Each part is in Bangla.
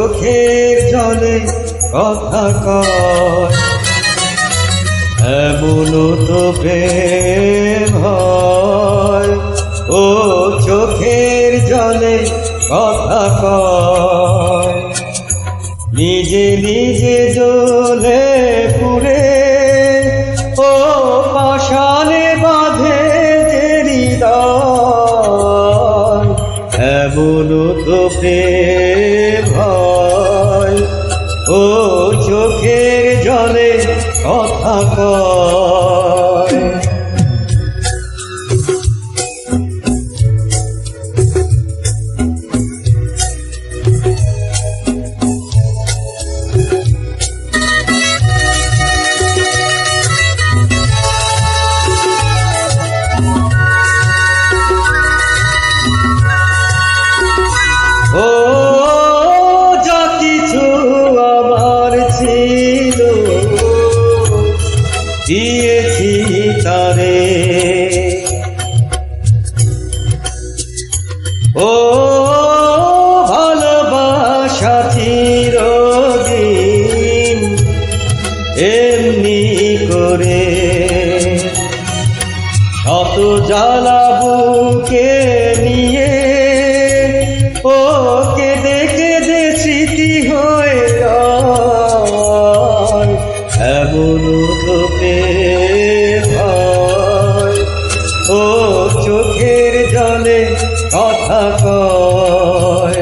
চোখের জলে কথা কয়, এমন তো প্রেম হয়। ও চোখের জলে কথা কয়, নিজে নিজে জ্বলে পুড়ে ও পাষাণে বাঁধে যে হৃদয়, এমন তো প্রেম হয়। ও চোখের জলে কথা কয়। ও যা কিছু আমার ছিল দিয়েছি তারে, ও ভালোবাসা চিরদিন এমনি করে, শত জ্বালা বুকে নিয়ে ও কেঁদে কেঁদে স্মৃতি হয়ে যায়, এমন তো প্রেম হয়। ও চোখের জলে কথা কয়।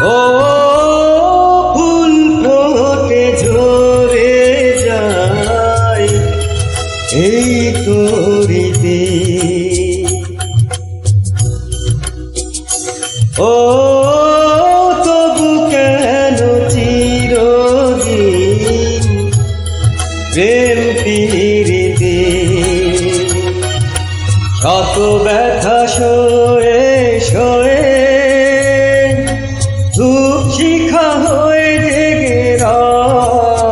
ও ফুল ফোটে ঝরে যায় এই তরিতে, ও তবু কেন চিরদিন প্রেম পীড়িতে, শত ব্যথা সয়ে সয়ে ধূপ শিখা হয়ে জেগে রয়,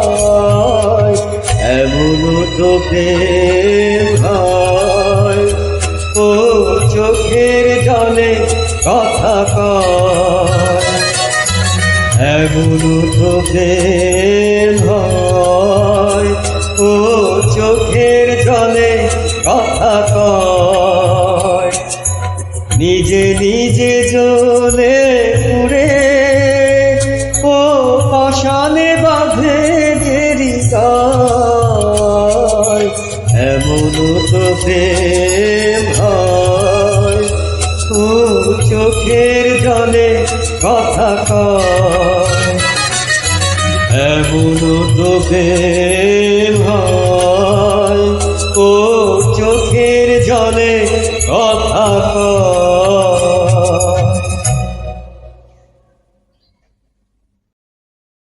এমন তো প্রেম হয়। ও চোখের জলে কথা কয়, এমন তো প্রেম হয়। ও চোখের জলে কথা কয়, নিজে নিজে জ্বলে পুড়ে ও পাষাণে বাঁধে যে হৃদয়, এমন তো প্রেম হয়। ও চোখের জলে কথা কয়, এমন তো প্রেম হয়। ও চোখের জলে কথা কয়।